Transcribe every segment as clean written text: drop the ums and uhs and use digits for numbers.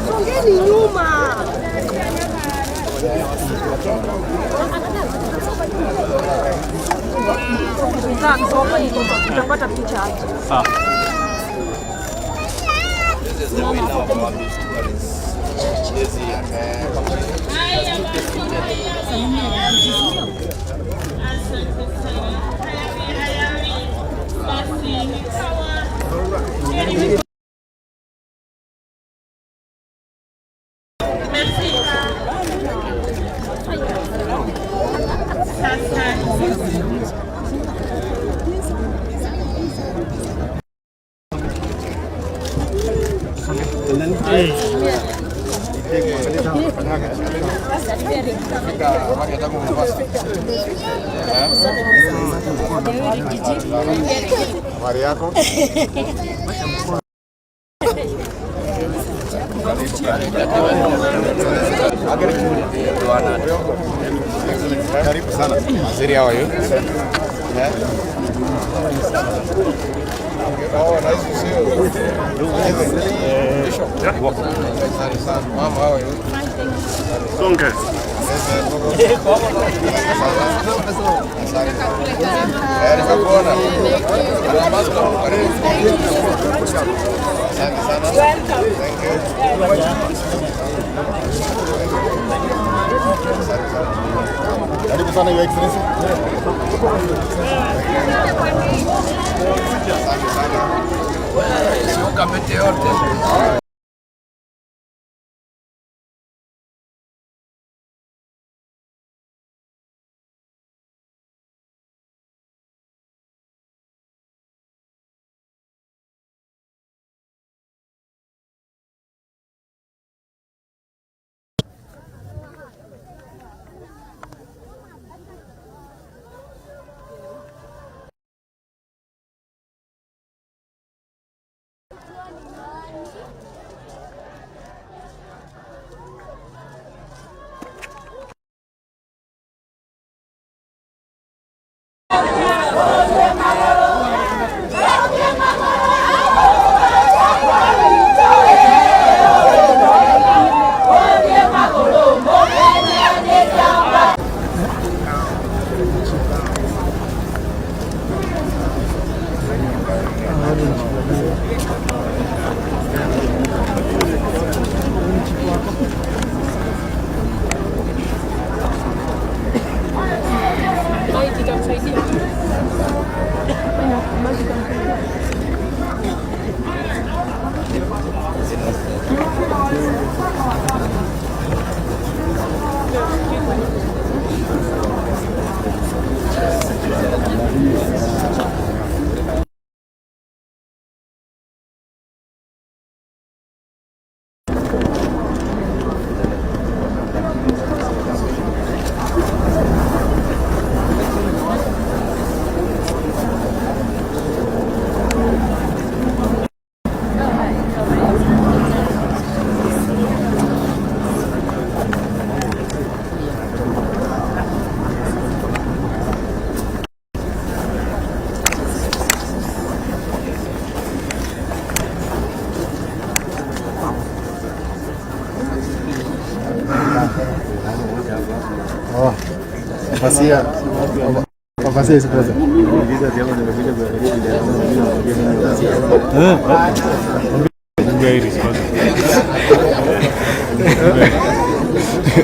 Songeni nyuma. Tutapata picha hapo. Sawa. Habari yako? Karibu sana. Waziri, how are you? Oh, nice to see you. Mom, how are you? Donke. Karibu sana, Your Excellency. Oh, pasia. Pasia esse coisa.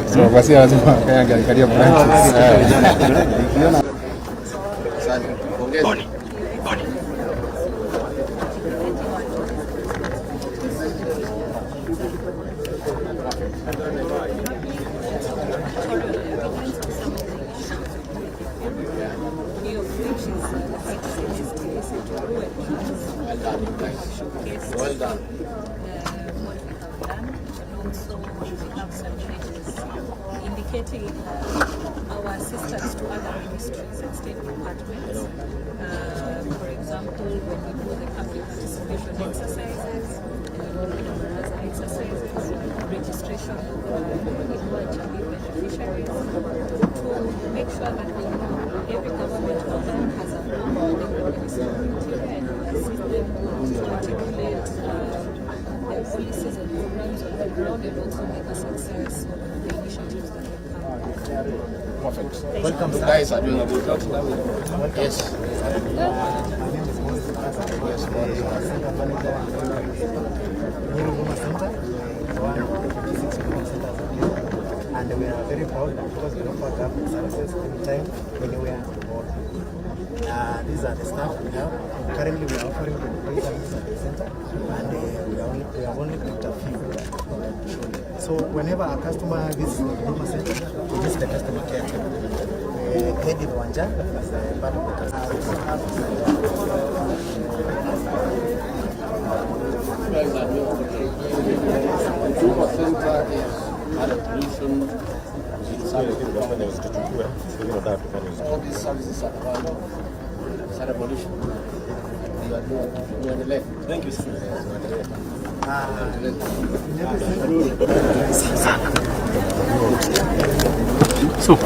So pasia lazima kaya angalia branches. Boni. Well done. What we have done, and also we have some changes indicating our assistance to other ministries and state departments. For example, when we do the public participation exercises, registration of beneficiaries, to make sure that every government organ has a form of the criteria and assist them will also make a success of the initiatives that will come. Perfect. Welcome. You guys are doing a good job. Yes. And we are very proud because we offer government services anytime, anywhere in the world. These are the staff we have. Currently, we are offering 25 services at the center, and we have only picked a few. So, whenever a customer visits the Huduma Center, we visit the customer care. Head in Wanja as a part of the customer. Huduma Center is had a pollution. All these services are available. It's had a pollution. You are doing the left. Thank you, sir. So.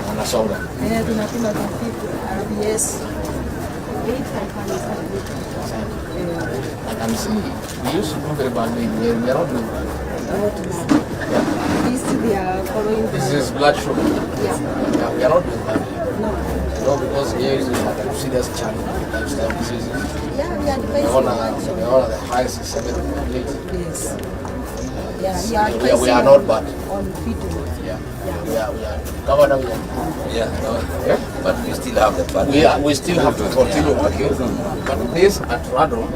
Wanasonga. Tunapima RBS. And see, we used to do very badly. We are not doing that. This is blood sugar. Yeah, we are not doing that. No, because here is a serious challenge. Lifestyle diseases. Yeah, we are They all are the highest in 7 places. Yes. We are not bad. On feeding. Yeah. We are governor. But we still have the part. We still have to continue working. But this at Rado,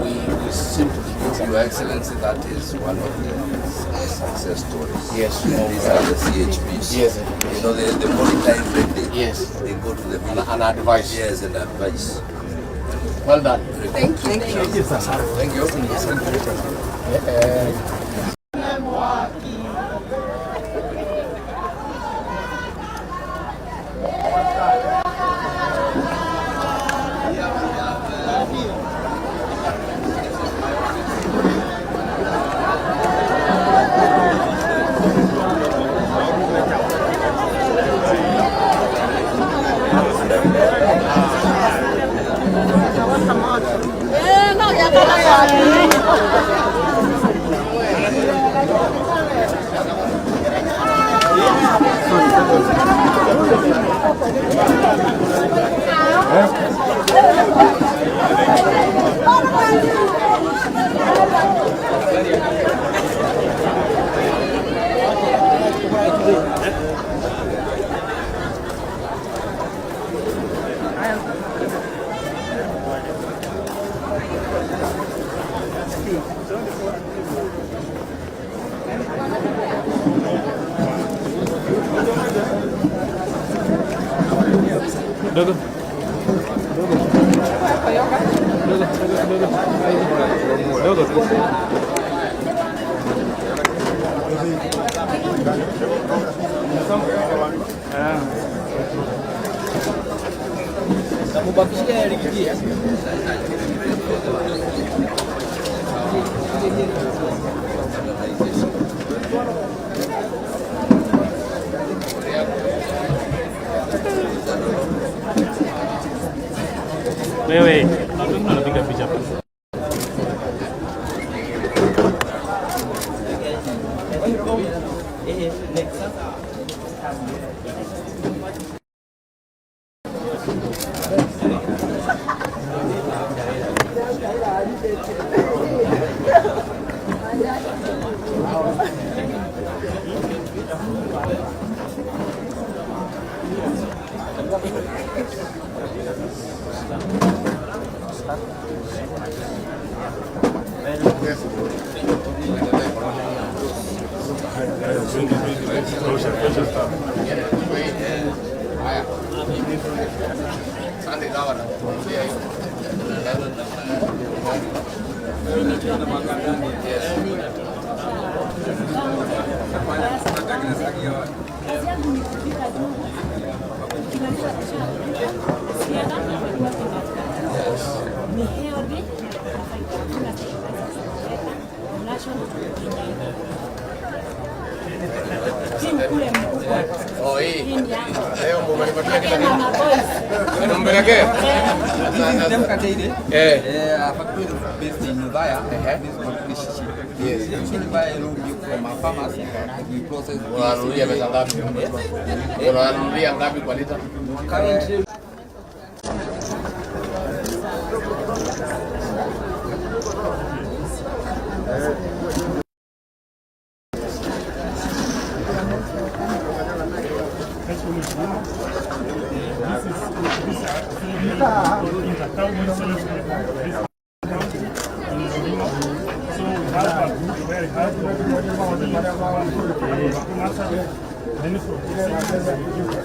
we simply. Your Excellency, that is one of the success stories. Yes. These are the CHPs. Yes. You know, the money time they, Yes. they go to the village. And advice. Yes, and advice. Well done. Thank you. Thank you. Dogo. Wewe, napiga picha hapa. Oh, hii. Leo mmenipatia kitu gani? Naomba yake. Factory based in Uvaya. Yes. In Uvaya, from our farmers, we process. Unanunulia pesa ngapi? Unanunulia ngapi kwa lita? Currently,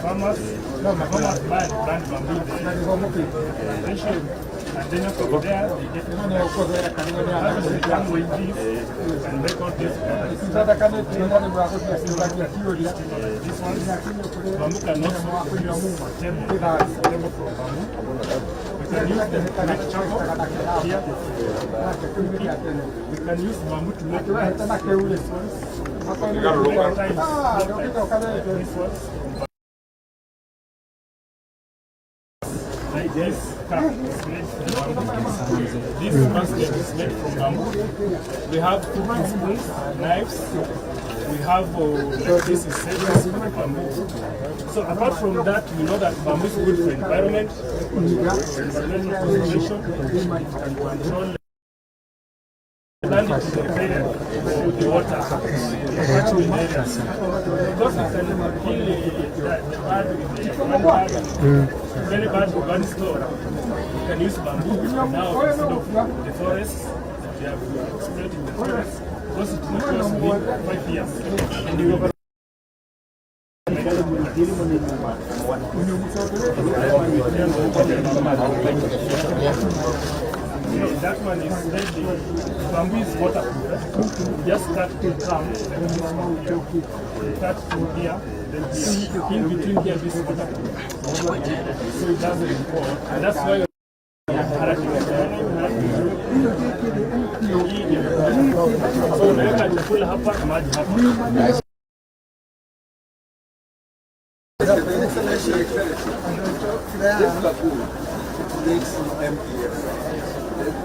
farmers buy brand bamboo and then from there they get wages and make all this. This one, bamboo cannot table from bamboo. We can use them to make charcoal here. We can use bamboo to make lights. Like this cup is made from bamboo. This basket is made from bamboo. We have cooking spoons, knives. We have this is set from bamboo. So apart from that, we know that bamboo is good for environment, environmental conservation, and control land to the area with the water, the catchment areas. Because it can kill the bad with the very bad organic store. You can use bamboo now instead of the forest that we have spread in the forest, because it will cost me 5 years. And you have that one is ready. Bamboo is waterproof. Just cut to come, cut to here, then in between here this is waterproof. So it doesn't fall. And that's why so unaweka chakula hapa, maji hapa.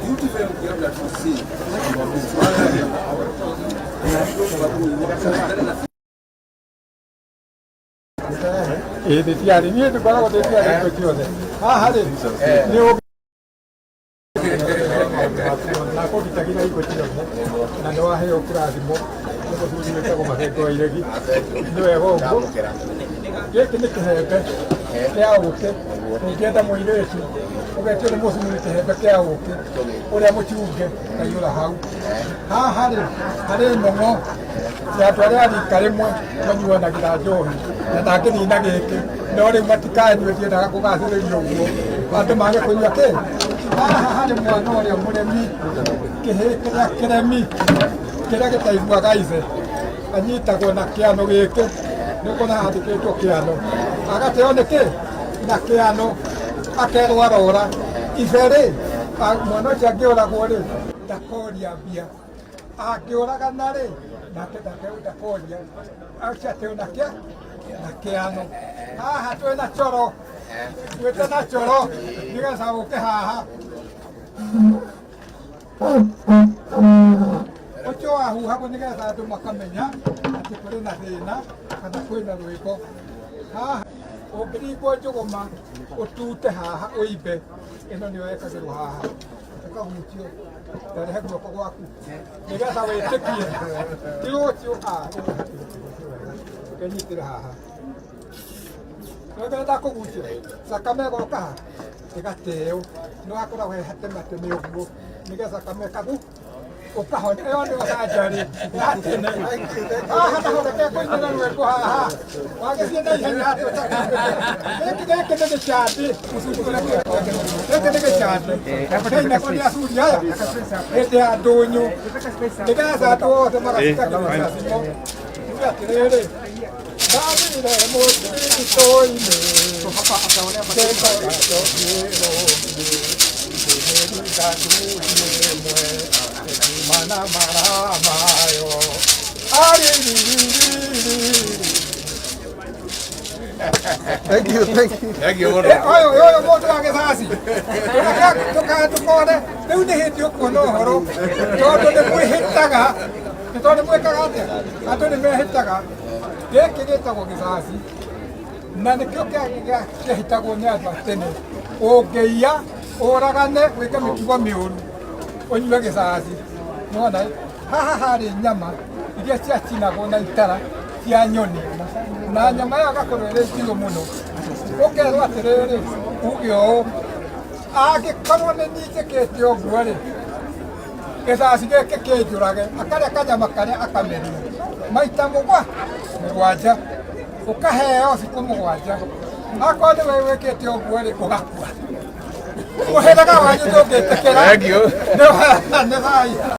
beautiful game that you see. Ugetele musi mwite hebe kia uke ule muchuge na yula hau hare mongo ya tware ali karimwe manyuwa na gira johi na take ni na geke nore matika ni wetie na ko ka sire yogo ate mange kunywa ke hare mwana ore muremi kehe kira kiremi kira ke taigwa gaize anyita ko na kiano geke niko na hatiketo kiano agate oneke na kiano akerwa rora ifere mwana chakiora kore takoria bia akiora kanare naketake utakoria acha tena kia na kiano hatu na choro weta na choro diga sabu ke ocho ahu hapo diga sabu makamenya atikore na thina kana kwina ruiko obiri bojo goma otute haha oibe eno ni weka zeru haha ka mutio tare hapo kwa kwaku niga sawe tekie tiro tio kenyi tira haha noga da ko mutio sakame ko ka ega teo no akora we hatte mate me ogo niga sakame ka ku ukahona ĩyo nĩyo surgery ya tene haha nahoneke kũinĩra rwĩmbo haha wagĩthiĩ na ihenya hatũtaka gĩkĩ nĩ gĩcambi gĩkĩ nĩ gĩcambi nĩinako nĩ acuri aya hĩndĩ ya ndũnyũ nĩgetha andũ othe magacikagĩra cacimo tuge atĩrĩrĩ ndathire mũtitũ-inĩ mana maramayo Thank you. oyo mũndũ wa gĩcaci tukone rĩu nĩ hĩndĩ ũkuona ũhoro tondũ nĩ mwĩhĩtaga tondũ nĩ mwĩkaga atĩa andũ nĩ mehĩtaga gĩkĩ gĩtagwo gĩcaci na nĩkĩo kĩahĩtagwo nĩ andũ a tene ũngĩiya ũragane wĩke mĩtugo mĩũru ũnyue gĩcaci nĩwona haha harĩ nyama iria ciacinagwo na itara cia nyoni na nyama ĩyo agakorwo ĩrĩ njirũ mũno ũkerwo atĩrĩrĩ uge ũũ angĩkorwo nĩ niĩ njĩkĩte ũguo-rĩ gĩcaci gĩkĩ kĩnjũrage akarĩa kanyama karĩa akameria maita mũgwanja ũkaheo thikũ mũgwanja akorwo nĩ we wĩkĩte ũguo-rĩ ũgakua mũhĩrĩga wanyu ndũngĩtĩkĩra nĩ thai